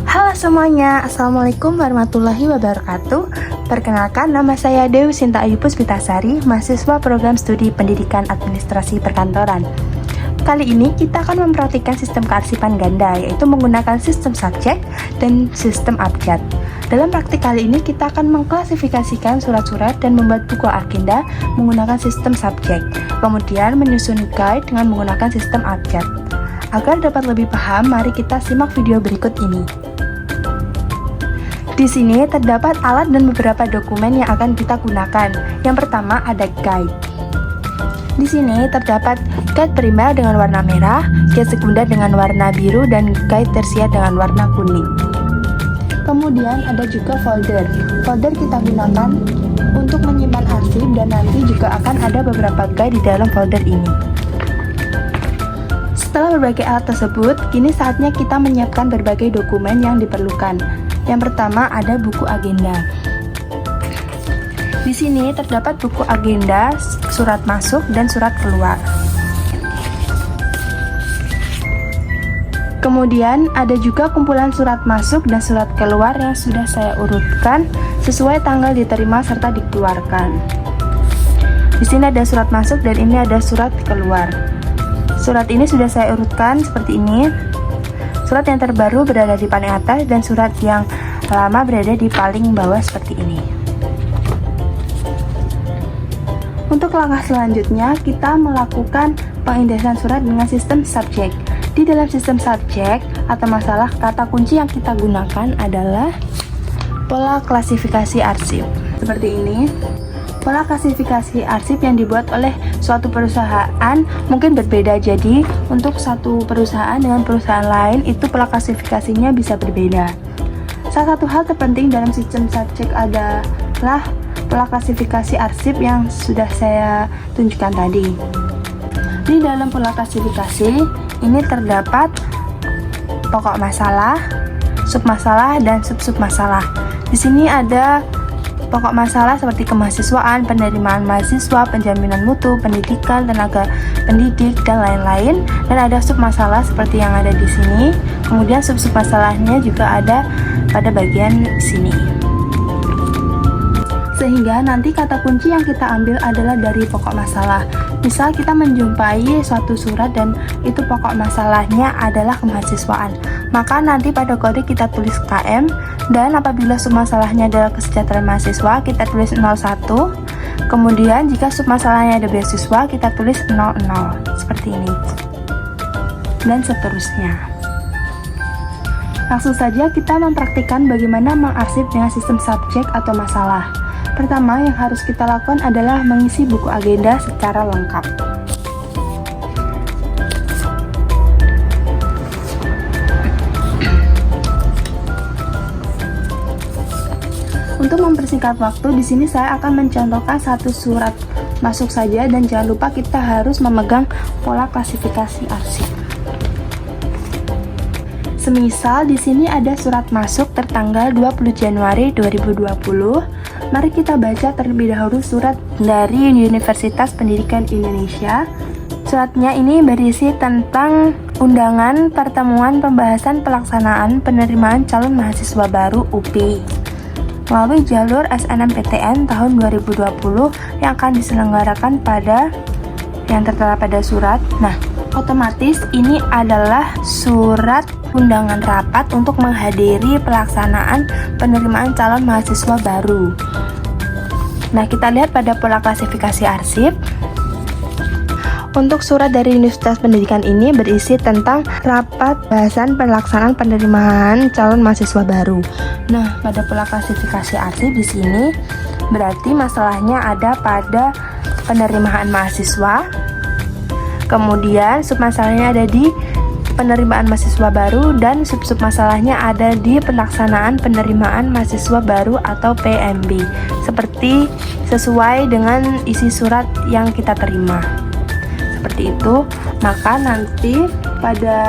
Halo semuanya, Assalamualaikum warahmatullahi wabarakatuh. Perkenalkan, nama saya Dewi Sinta Ayu Puspitasari, mahasiswa program studi pendidikan administrasi perkantoran. Kali ini kita akan memperhatikan sistem kearsipan ganda, yaitu menggunakan sistem subjek dan sistem abjad. Dalam praktik kali ini kita akan mengklasifikasikan surat-surat dan membuat buku agenda menggunakan sistem subjek, kemudian menyusun guide dengan menggunakan sistem abjad. Agar dapat lebih paham, mari kita simak video berikut ini. Di sini terdapat alat dan beberapa dokumen yang akan kita gunakan. Yang pertama ada guide. Di sini terdapat guide primer dengan warna merah, guide sekunder dengan warna biru, dan guide tersier dengan warna kuning. Kemudian ada juga folder. Folder kita gunakan untuk menyimpan arsip dan nanti juga akan ada beberapa guide di dalam folder ini. Setelah berbagai alat tersebut, kini saatnya kita menyiapkan berbagai dokumen yang diperlukan. Yang pertama ada buku agenda. Di sini terdapat buku agenda, surat masuk dan surat keluar. Kemudian ada juga kumpulan surat masuk dan surat keluar yang sudah saya urutkan sesuai tanggal diterima serta dikeluarkan. Di sini ada surat masuk dan ini ada surat keluar. Surat ini sudah saya urutkan seperti ini. Surat yang terbaru berada di paling atas dan surat yang lama berada di paling bawah seperti ini. Untuk langkah selanjutnya, kita melakukan pengindesan surat dengan sistem subjek. Di dalam sistem subjek atau masalah, kata kunci yang kita gunakan adalah pola klasifikasi arsip. Seperti ini. Pola klasifikasi arsip yang dibuat oleh suatu perusahaan mungkin berbeda, jadi untuk satu perusahaan dengan perusahaan lain itu pola klasifikasinya bisa berbeda. Salah satu hal terpenting dalam sistem subjek adalah pola klasifikasi arsip yang sudah saya tunjukkan tadi. Di dalam pola klasifikasi ini terdapat pokok masalah, submasalah, dan sub-sub masalah. Di sini ada pokok masalah seperti kemahasiswaan, penerimaan mahasiswa, penjaminan mutu, pendidikan, tenaga pendidik, dan lain-lain. Dan ada submasalah seperti yang ada di sini. Kemudian sub-sub masalahnya juga ada pada bagian sini. Sehingga nanti kata kunci yang kita ambil adalah dari pokok masalah. Misal kita menjumpai suatu surat dan itu pokok masalahnya adalah kemahasiswaan, maka nanti pada kode kita tulis KM, dan apabila submasalahnya adalah kesejahteraan mahasiswa kita tulis 01. Kemudian jika submasalahnya ada beasiswa kita tulis 00 seperti ini, dan seterusnya. Langsung saja kita mempraktikkan bagaimana mengarsip dengan sistem subjek atau masalah. Pertama yang harus kita lakukan adalah mengisi buku agenda secara lengkap. Untuk mempersingkat waktu, di sini saya akan mencontohkan satu surat masuk saja dan jangan lupa kita harus memegang pola klasifikasi arsip. Semisal di sini ada surat masuk tertanggal 20 Januari 2020. Mari kita baca terlebih dahulu surat dari Universitas Pendidikan Indonesia. Suratnya ini berisi tentang undangan pertemuan pembahasan pelaksanaan penerimaan calon mahasiswa baru UPI melalui jalur SNMPTN tahun 2020 yang akan diselenggarakan pada yang tertera pada surat. Nah, otomatis ini adalah surat undangan rapat untuk menghadiri pelaksanaan penerimaan calon mahasiswa baru. Nah, kita lihat pada pola klasifikasi arsip. Untuk surat dari Universitas Pendidikan ini berisi tentang rapat bahasan pelaksanaan penerimaan calon mahasiswa baru. Nah, pada pola klasifikasi arsip di sini berarti masalahnya ada pada penerimaan mahasiswa. Kemudian submasalahnya ada di penerimaan mahasiswa baru dan sub-sub masalahnya ada di pelaksanaan penerimaan mahasiswa baru atau PMB, seperti sesuai dengan isi surat yang kita terima. Seperti itu, maka nanti pada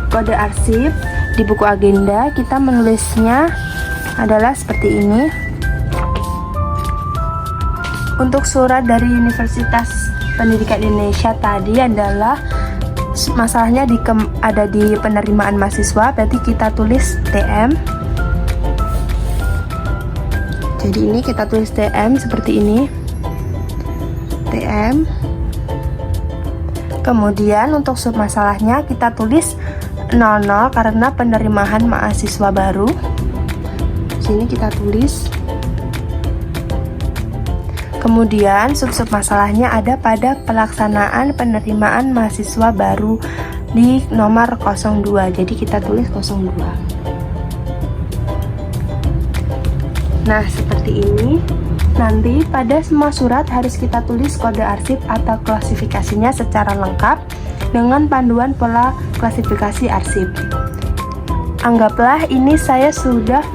kode arsip di buku agenda kita menulisnya adalah seperti ini. Untuk surat dari Universitas Pendidikan Indonesia tadi adalah masalahnya ada di penerimaan mahasiswa, berarti kita tulis TM. Jadi ini kita tulis TM seperti ini, TM. Kemudian untuk sub masalahnya kita tulis 00 karena penerimaan mahasiswa baru. Sini kita tulis. Kemudian sub-sub masalahnya ada pada pelaksanaan penerimaan mahasiswa baru di nomor 02. Jadi kita tulis 02. Nah, seperti ini. Nanti pada semua surat harus kita tulis kode arsip atau klasifikasinya secara lengkap dengan panduan pola klasifikasi arsip. Anggaplah ini saya sudah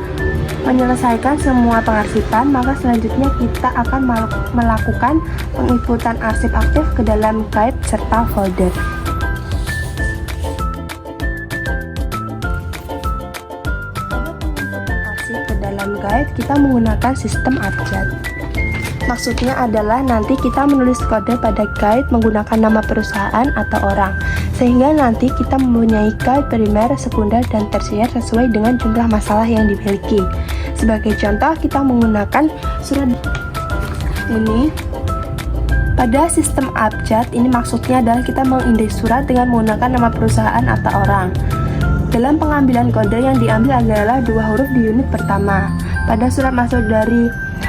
menyelesaikan semua pengarsipan, maka selanjutnya kita akan melakukan penginputan arsip aktif ke dalam guide serta folder. Penginputan arsip ke dalam guide kita menggunakan sistem abjad. Maksudnya adalah nanti kita menulis kode pada guide menggunakan nama perusahaan atau orang, sehingga nanti kita mempunyai guide primer, sekunder, dan tersier sesuai dengan jumlah masalah yang dimiliki. Sebagai contoh, kita menggunakan surat ini. Pada sistem abjad, ini maksudnya adalah kita mengindeks surat dengan menggunakan nama perusahaan atau orang. Dalam pengambilan kode yang diambil adalah 2 huruf di unit pertama. Pada surat masuk dari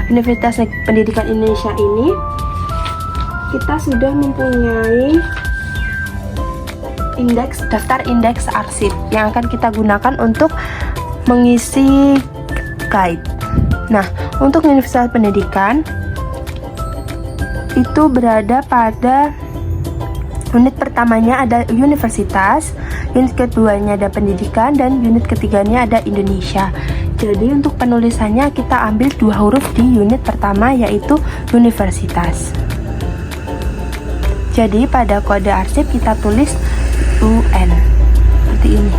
Universitas Pendidikan Indonesia ini, kita sudah mempunyai daftar indeks arsip yang akan kita gunakan untuk mengisi guide. Nah, untuk Universitas Pendidikan itu berada pada unit pertamanya ada universitas, unit keduanya ada pendidikan, dan unit ketiganya ada Indonesia. Jadi untuk penulisannya kita ambil 2 huruf di unit pertama, yaitu universitas. Jadi pada kode arsip kita tulis UN seperti ini.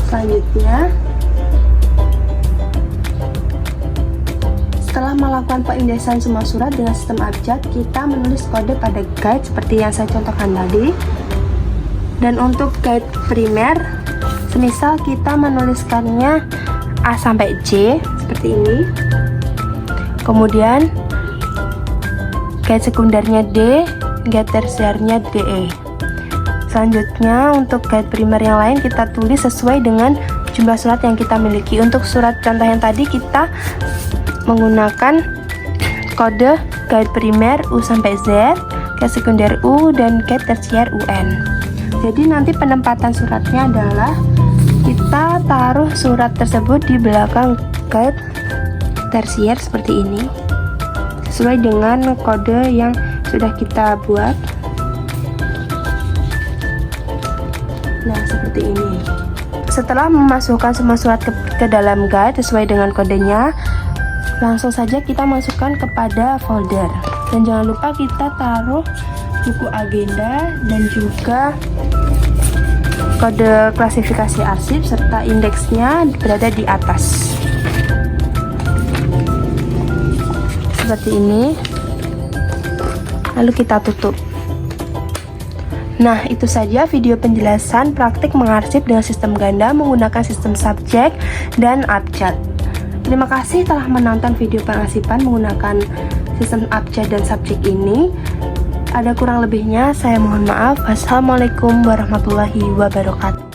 Selanjutnya, setelah melakukan pengindeksan semua surat dengan sistem abjad, kita menulis kode pada guide seperti yang saya contohkan tadi. Dan untuk guide primer, semisal kita menuliskannya A sampai J seperti ini. Kemudian guide sekundernya D, guide tersiernya DE. Selanjutnya untuk guide primer yang lain kita tulis sesuai dengan jumlah surat yang kita miliki. Untuk surat contoh yang tadi kita menggunakan kode guide primer U sampai Z, guide sekunder U, dan guide tersier UN. Jadi nanti penempatan suratnya adalah kita taruh surat tersebut di belakang guide tersier seperti ini, sesuai dengan kode yang sudah kita buat. Nah, seperti ini. Setelah memasukkan semua surat ke dalam guide sesuai dengan kodenya, langsung saja kita masukkan kepada folder. Dan jangan lupa kita taruh buku agenda dan juga kode klasifikasi arsip serta indeksnya berada di atas seperti ini, lalu kita tutup. Nah, itu saja video penjelasan praktik mengarsip dengan sistem ganda menggunakan sistem subjek dan abjad. Terima kasih telah menonton video pengarsipan menggunakan sistem abjad dan subjek ini. Ada kurang lebihnya, saya mohon maaf. Wassalamualaikum warahmatullahi wabarakatuh.